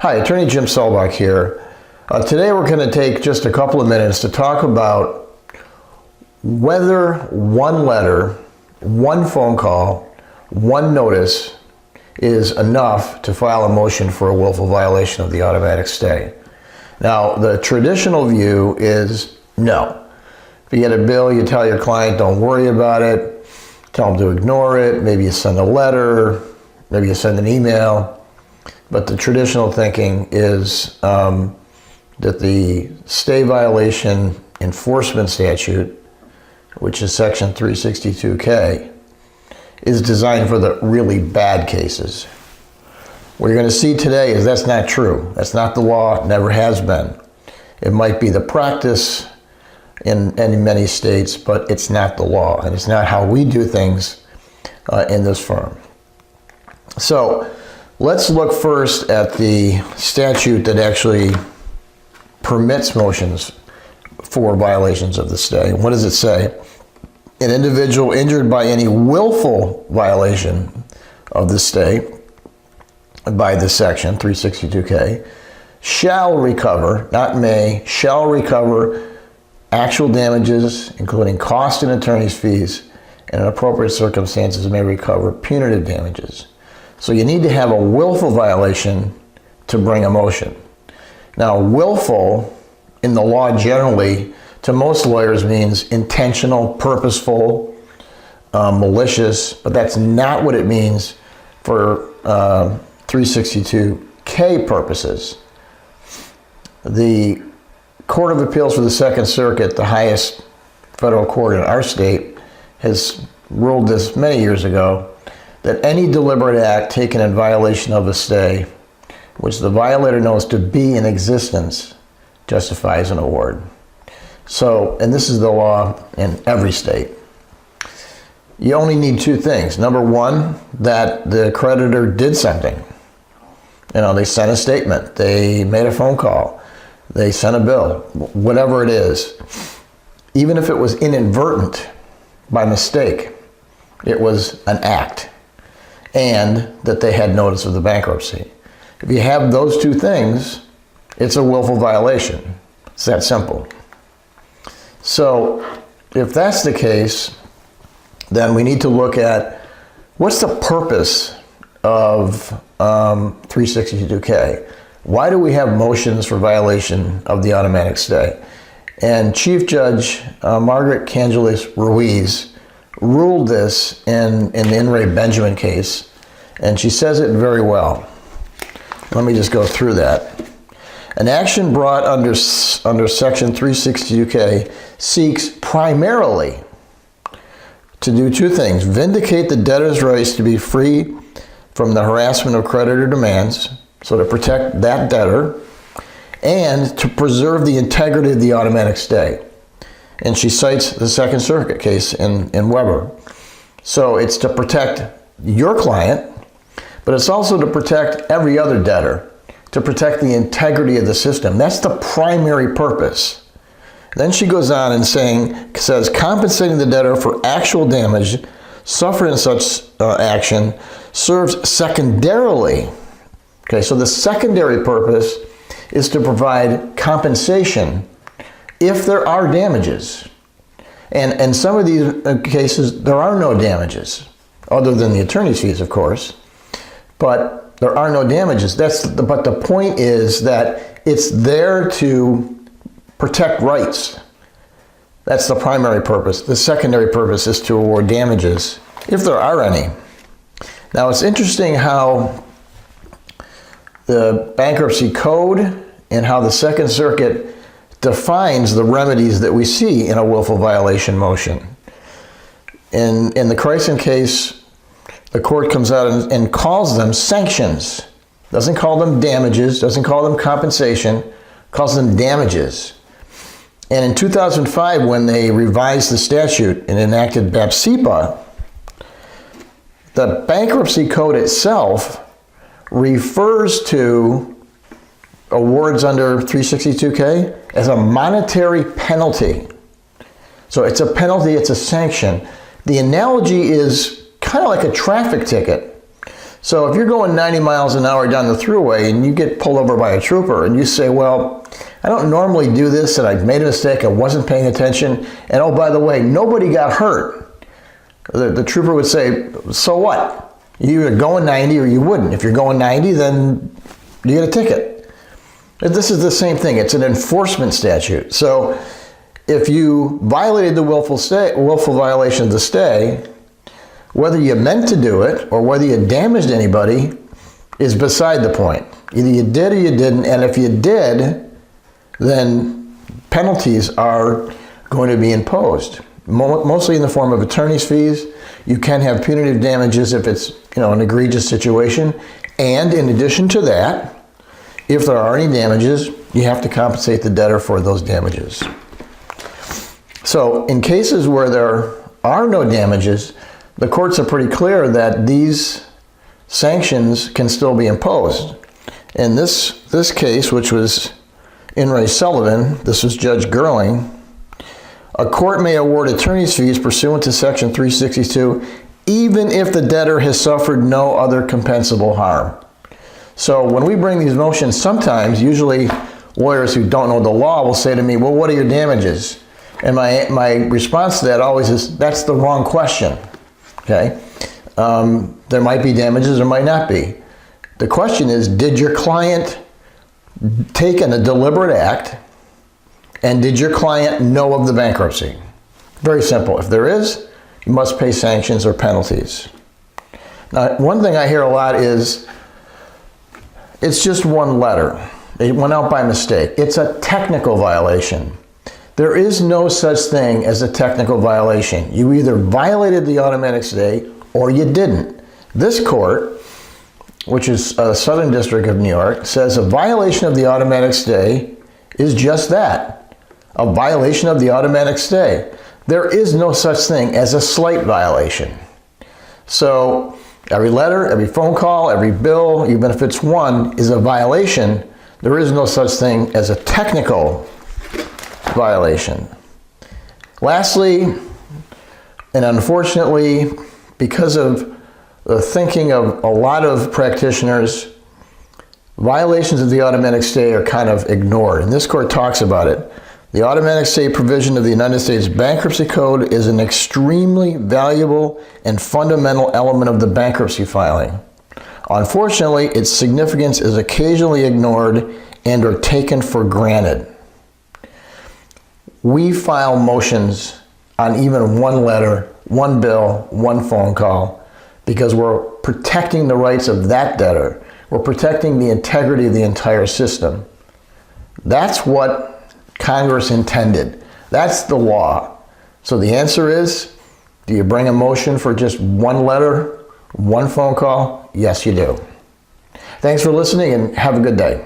Hi, Attorney Jim Selbach here. Today we're going to take just a couple of minutes to talk about whether one letter, one phone call, one notice is enough to file a motion for a willful violation of the automatic stay. Now, the traditional view is no. If you get a bill, you tell your client don't worry about it, tell them to ignore it, maybe you send a letter, maybe you send an email. But the traditional thinking is that the stay violation enforcement statute, which is section 362K, is designed for the really bad cases. What you're going to see today is that's not true. That's not the law, never has been. It might be the practice in many states, but it's not the law, and it's not how we do things in this firm. So let's look first at the statute that actually permits motions for violations of the stay. What does it say? An individual injured by any willful violation of the stay by this section, 362K, shall recover, not may, shall recover actual damages, including cost and attorney's fees, and in appropriate circumstances may recover punitive damages. So you need to have a willful violation to bring a motion. Now, willful in the law generally, to most lawyers, means intentional, purposeful, malicious, but that's not what it means for 362K purposes. The Court of Appeals for the Second Circuit, the highest federal court in our state, has ruled this many years ago, that any deliberate act taken in violation of a stay, which the violator knows to be in existence, justifies an award. So, and this is the law in every state. You only need two things. Number one, that the creditor did something. They sent a statement, they made a phone call, they sent a bill, whatever it is. Even if it was inadvertent, by mistake, it was an act. And that they had notice of the bankruptcy. If you have those two things, it's a willful violation. It's that simple. So if that's the case, then we need to look at what's the purpose of 362K? Why do we have motions for violation of the automatic stay? And Chief Judge Margaret Cangelis Ruiz ruled this in the In re Benjamin case, and she says it very well. Let me just go through that. An action brought under section 362K seeks primarily to do two things: vindicate the debtor's rights to be free from the harassment of creditor demands, so to protect that debtor, and to preserve the integrity of the automatic stay. And she cites the Second Circuit case in Weber. So it's to protect your client, but it's also to protect every other debtor, to protect the integrity of the system. That's the primary purpose. Then she goes on and says, compensating the debtor for actual damage suffered in such action serves secondarily. Okay, so the secondary purpose is to provide compensation if there are damages. And in some of these cases, there are no damages, other than the attorney's fees, of course. But there are no damages. But the point is that it's there to protect rights. That's the primary purpose. The secondary purpose is to award damages, if there are any. Now, it's interesting how the Bankruptcy Code and how the Second Circuit defines the remedies that we see in a willful violation motion. In the Chryson case, the court comes out and calls them sanctions. Doesn't call them damages, doesn't call them compensation, calls them damages. And in 2005, when they revised the statute and enacted BAPSIPA, the Bankruptcy Code itself refers to awards under 362K as a monetary penalty. So it's a penalty, it's a sanction. The analogy is kind of like a traffic ticket. So if you're going 90 miles an hour down the thruway and you get pulled over by a trooper and you say, well, I don't normally do this and I've made a mistake, I wasn't paying attention, and oh, by the way, nobody got hurt. The trooper would say, so what? You either going 90 or you wouldn't. If you're going 90, then you get a ticket. This is the same thing. It's an enforcement statute. So if you violated the willful violation of the stay, whether you meant to do it or whether you damaged anybody is beside the point. Either you did or you didn't, and if you did, then penalties are going to be imposed, mostly in the form of attorney's fees. You can have punitive damages if it's an egregious situation, and in addition to that, if there are any damages, you have to compensate the debtor for those damages. So in cases where there are no damages, the courts are pretty clear that these sanctions can still be imposed. In this case, which was in re Sullivan, this was Judge Gerling, a court may award attorney's fees pursuant to Section 362 even if the debtor has suffered no other compensable harm. So when we bring these motions, sometimes, usually lawyers who don't know the law will say to me, well, what are your damages? And my response to that always is, that's the wrong question. Okay? There might be damages, there might not be. The question is, did your client take a deliberate act, and did your client know of the bankruptcy? Very simple. If there is, you must pay sanctions or penalties. Now, one thing I hear a lot is, it's just one letter. It went out by mistake. It's a technical violation. There is no such thing as a technical violation. You either violated the automatic stay or you didn't. This court, which is a Southern District of New York, says a violation of the automatic stay is just that, a violation of the automatic stay. There is no such thing as a slight violation. So every letter, every phone call, every bill, even if it's one, is a violation. There is no such thing as a technical violation. Lastly, and unfortunately, because of the thinking of a lot of practitioners, violations of the automatic stay are kind of ignored, and this court talks about it. The automatic stay provision of the United States Bankruptcy Code is an extremely valuable and fundamental element of the bankruptcy filing. Unfortunately, its significance is occasionally ignored and or taken for granted. We file motions on even one letter, one bill, one phone call, because we're protecting the rights of that debtor. We're protecting the integrity of the entire system. That's what Congress intended. That's the law. So the answer is, do you bring a motion for just one letter, one phone call? Yes, you do. Thanks for listening and have a good day.